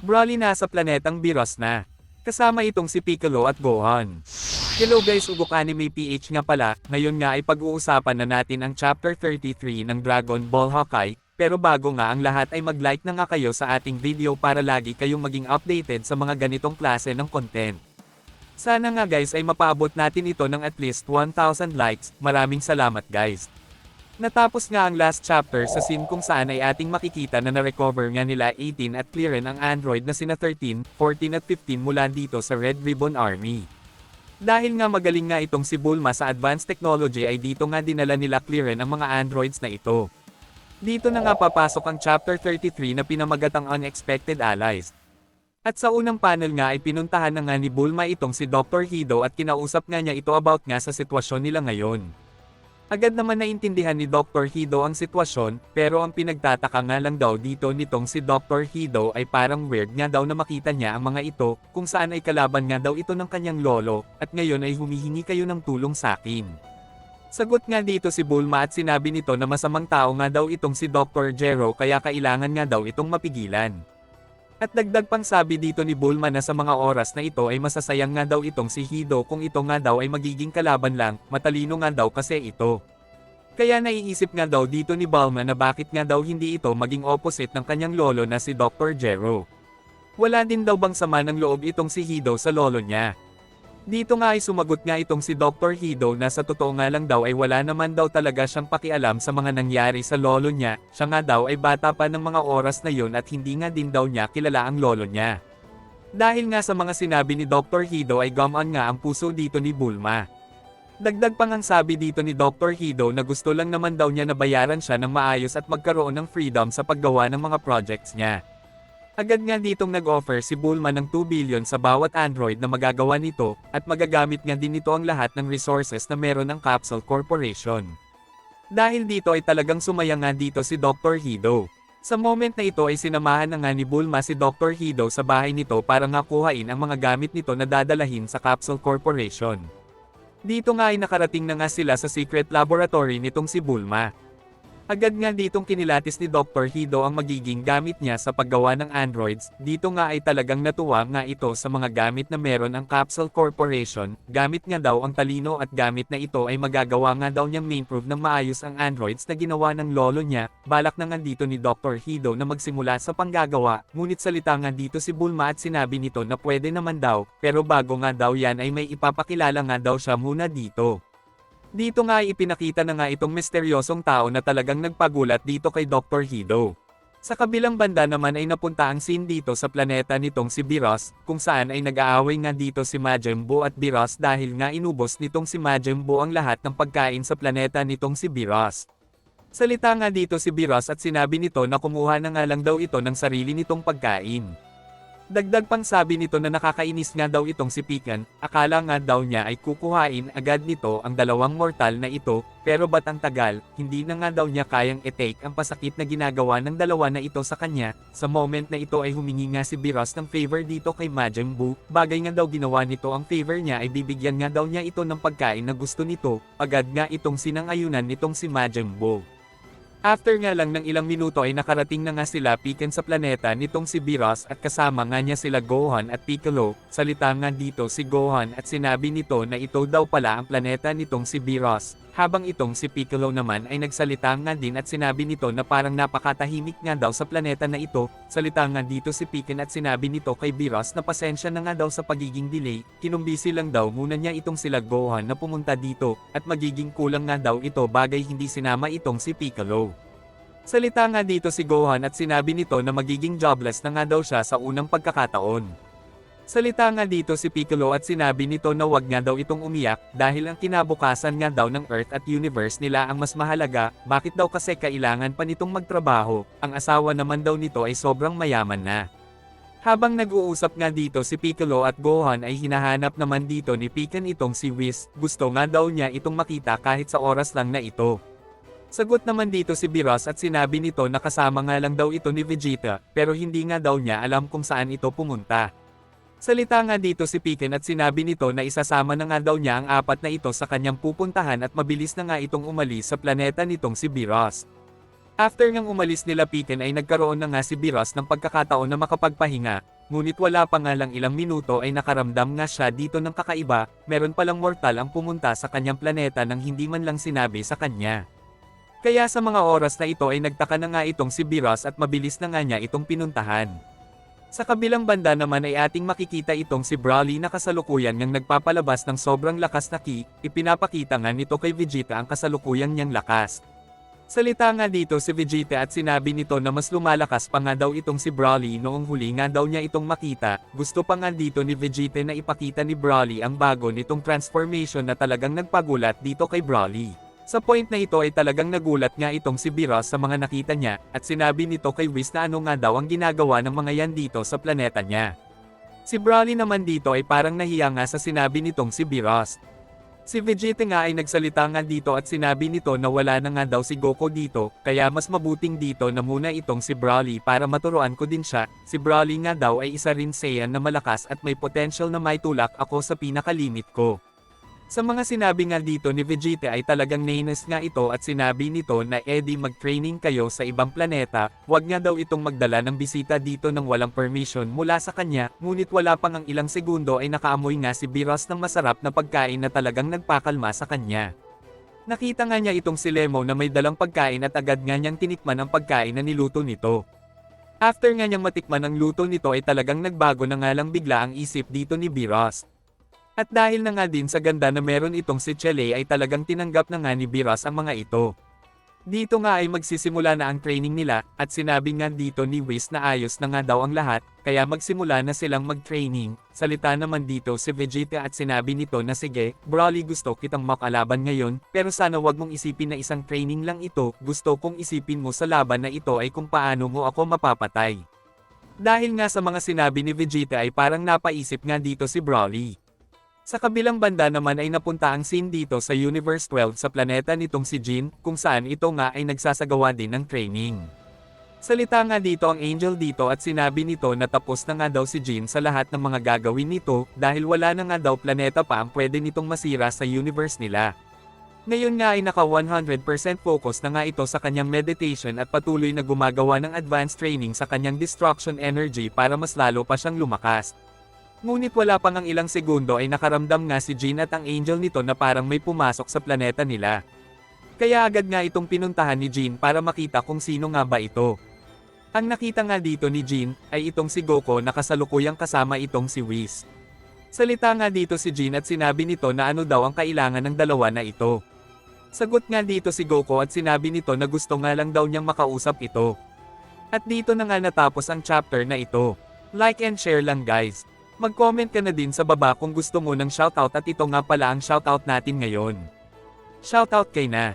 Broly nasa planetang Biros na. Kasama itong si Piccolo at Gohan. Hello guys, Ugok Anime PH nga pala, ngayon nga ay pag-uusapan na natin ang Chapter 33 ng Dragon Ball Hawkeye, pero bago nga ang lahat ay mag-like na nga kayo sa ating video para lagi kayong maging updated sa mga ganitong klase ng content. Sana nga guys ay mapaabot natin ito ng at least 1,000 likes, maraming salamat guys. Natapos nga ang last chapter sa scene kung saan ay ating makikita na na-recover nga nila 18 at clearan ang android na sina 13, 14 at 15 mula dito sa Red Ribbon Army. Dahil nga magaling nga itong si Bulma sa advanced technology ay dito nga dinala nila clearan ang mga androids na ito. Dito na nga papasok ang chapter 33 na pinamagat ang Unexpected Allies. At sa unang panel nga ay pinuntahan na nga ni Bulma itong si Dr. Hido at kinausap nga niya ito about nga sa sitwasyon nila ngayon. Agad naman naintindihan ni Dr. Hido ang sitwasyon, pero ang pinagtataka nga lang daw dito nitong si Dr. Hido ay parang weird nga daw na makita niya ang mga ito, kung saan ay kalaban nga daw ito ng kanyang lolo, at ngayon ay humihingi kayo ng tulong sa akin. Sagot nga dito si Bulma at sinabi nito na masamang tao nga daw itong si Dr. Gero kaya kailangan nga daw itong mapigilan. At dagdag pang sabi dito ni Bulma na sa mga oras na ito ay masasayang nga daw itong si Hido kung ito nga daw ay magiging kalaban lang, matalino nga daw kasi ito. Kaya naiisip nga daw dito ni Bulma na bakit nga daw hindi ito maging opposite ng kanyang lolo na si Dr. Gero. Wala din daw bang sama ng loob itong si Hido sa lolo niya. Dito nga ay sumagot nga itong si Dr. Hido na sa totoo nga lang daw ay wala naman daw talaga siyang pakialam sa mga nangyari sa lolo niya, siya nga daw ay bata pa ng mga oras na yon at hindi nga din daw niya kilala ang lolo niya. Dahil nga sa mga sinabi ni Dr. Hido ay gumaan nga ang puso dito ni Bulma. Dagdag pang ang sabi dito ni Dr. Hido na gusto lang naman daw niya na bayaran siya ng maayos at magkaroon ng freedom sa paggawa ng mga projects niya. Agad nga ditong nag-offer si Bulma ng 2 billion sa bawat android na magagawa nito, at magagamit nga din nito ang lahat ng resources na meron ng Capsule Corporation. Dahil dito ay talagang sumaya nga dito si Dr. Hido. Sa moment na ito ay sinamahan na nga ni Bulma si Dr. Hido sa bahay nito para nga kuhain ang mga gamit nito na dadalahin sa Capsule Corporation. Dito nga ay nakarating na nga sila sa secret laboratory nitong si Bulma. Agad nga ditong kinilatis ni Dr. Hido ang magiging gamit niya sa paggawa ng androids, dito nga ay talagang natuwa nga ito sa mga gamit na meron ang Capsule Corporation, gamit nga daw ang talino at gamit na ito ay magagawa nga daw niyang ma-improve ng maayos ang androids na ginawa ng lolo niya. Balak na nga dito ni Dr. Hido na magsimula sa panggagawa, ngunit salita nga dito si Bulma at sinabi nito na pwede naman daw, pero bago nga daw yan ay may ipapakilala nga daw siya muna dito. Dito nga ay ipinakita na nga itong misteryosong tao na talagang nagpagulat dito kay Dr. Hido. Sa kabilang banda naman ay napunta ang scene dito sa planeta nitong si Biros, kung saan ay nag-aaway nga dito si Majin Buu at Biros dahil nga inubos nitong si Majin Buu ang lahat ng pagkain sa planeta nitong si Biros. Salita nga dito si Biros at sinabi nito na kumuha na nga lang daw ito ng sarili nitong pagkain. Dagdag pang sabi nito na nakakainis nga daw itong si Pican, akala nga daw niya ay kukuhain agad nito ang dalawang mortal na ito, pero ba't ang tagal, hindi na nga daw niya kayang i-take ang pasakit na ginagawa ng dalawa na ito sa kanya. Sa moment na ito ay humingi nga si Biros ng favor dito kay Majin Buu, bagay nga daw ginawa nito ang favor niya ay bibigyan nga daw niya ito ng pagkain na gusto nito, agad nga itong sinang-ayunan nitong si Majin Buu. After nga lang ng ilang minuto ay nakarating na nga sila Pican sa planeta nitong si Biros at kasama nga niya sila Gohan at Piccolo. Salita nga dito si Gohan at sinabi nito na ito daw pala ang planeta nitong si Biros, habang itong si Piccolo naman ay nagsalita nga din at sinabi nito na parang napakatahimik nga daw sa planeta na ito. Salita nga dito si Pican at sinabi nito kay Biros na pasensya na nga daw sa pagiging delay, kinumbisi lang daw muna niya itong sila Gohan na pumunta dito, at magiging kulang nga daw ito bagay hindi sinama itong si Piccolo. Salita nga dito si Gohan at sinabi nito na magiging jobless na nga daw siya sa unang pagkakataon. Salita nga dito si Piccolo at sinabi nito na wag nga daw itong umiyak dahil ang kinabukasan nga daw ng Earth at Universe nila ang mas mahalaga, bakit daw kasi kailangan pa nitong magtrabaho, ang asawa naman daw nito ay sobrang mayaman na. Habang nag-uusap nga dito si Piccolo at Gohan ay hinahanap naman dito ni Pican itong si Whis, gusto nga daw niya itong makita kahit sa oras lang na ito. Sagot naman dito si Biros at sinabi nito na kasama nga lang daw ito ni Vegeta, pero hindi nga daw niya alam kung saan ito pumunta. Salita nga dito si Pican at sinabi nito na isasama na nga daw niya ang apat na ito sa kanyang pupuntahan at mabilis na nga itong umalis sa planeta nitong si Biros. After ngang umalis nila Piken ay nagkaroon na nga si Beerus ng pagkakataon na makapagpahinga, ngunit wala pa nga lang ilang minuto ay nakaramdam nga siya dito ng kakaiba, meron palang mortal ang pumunta sa kanyang planeta nang hindi man lang sinabi sa kanya. Kaya sa mga oras na ito ay nagtaka na nga itong si Beerus at mabilis na nga niya itong pinuntahan. Sa kabilang banda naman ay ating makikita itong si Broly na kasalukuyan ngang nagpapalabas ng sobrang lakas na ki, ipinapakita nga nito kay Vegeta ang kasalukuyan niyang lakas. Salita nga dito si Vegeta at sinabi nito na mas lumalakas pa nga daw itong si Broly noong huli nga daw niya itong makita, gusto pa nga dito ni Vegeta na ipakita ni Broly ang bago nitong transformation na talagang nagpagulat dito kay Broly. Sa point na ito ay talagang nagulat nga itong si Beerus sa mga nakita niya, at sinabi nito kay Whis na ano nga daw ang ginagawa ng mga yan dito sa planeta niya. Si Broly naman dito ay parang nahiya nga sa sinabi nitong si Beerus. Si Vegeta nga ay nagsalita nga dito at sinabi nito na wala na nga daw si Goku dito, kaya mas mabuting dito na muna itong si Broly para maturuan ko din siya. Si Broly nga daw ay isa rin Saiyan na malakas at may potential na maitulak ako sa pinakalimit ko. Sa mga sinabi nga dito ni Vegeta ay talagang nainis nga ito at sinabi nito na mag-training kayo sa ibang planeta, wag nga daw itong magdala ng bisita dito nang walang permission mula sa kanya, ngunit wala pang ang ilang segundo ay nakaamoy nga si Beerus ng masarap na pagkain na talagang nagpakalma sa kanya. Nakita nga niya itong si Lemon na may dalang pagkain at agad nga niyang tinikman ang pagkain na niluto nito. After nga niyang matikman ang luto nito ay talagang nagbago na nga lang bigla ang isip dito ni Beerus. At dahil na nga din sa ganda na meron itong si Chele ay talagang tinanggap na nga ni Beerus ang mga ito. Dito nga ay magsisimula na ang training nila, at sinabi nga dito ni Whis na ayos na nga daw ang lahat, kaya magsimula na silang mag-training. Salita naman dito si Vegeta at sinabi nito na sige, Broly gusto kitang makalaban ngayon, pero sana wag mong isipin na isang training lang ito, gusto kong isipin mo sa laban na ito ay kung paano mo ako mapapatay. Dahil nga sa mga sinabi ni Vegeta ay parang napaisip nga dito si Broly. Sa kabilang banda naman ay napunta ang scene dito sa Universe 12 sa planeta nitong si Jin, kung saan ito nga ay nagsasagawa din ng training. Salita nga dito ang Angel dito at sinabi nito na tapos na nga daw si Jin sa lahat ng mga gagawin nito, dahil wala na nga daw planeta pa ang pwede nitong masira sa universe nila. Ngayon nga ay naka 100% focus na nga ito sa kanyang meditation at patuloy na gumagawa ng advanced training sa kanyang destruction energy para mas lalo pa siyang lumakas. Ngunit wala pang ang ilang segundo ay nakaramdam nga si Jin at ang Angel nito na parang may pumasok sa planeta nila. Kaya agad nga itong pinuntahan ni Jin para makita kung sino nga ba ito. Ang nakita nga dito ni Jin ay itong si Goku na kasalukuyang kasama itong si Whis. Salita nga dito si Jin at sinabi nito na ano daw ang kailangan ng dalawa na ito. Sagot nga dito si Goku at sinabi nito na gusto nga lang daw niyang makausap ito. At dito na nga natapos ang chapter na ito. Like and share lang guys. Mag-comment ka na din sa baba kung gusto mo ng shoutout at ito nga pala ang shoutout natin ngayon. Shoutout kay na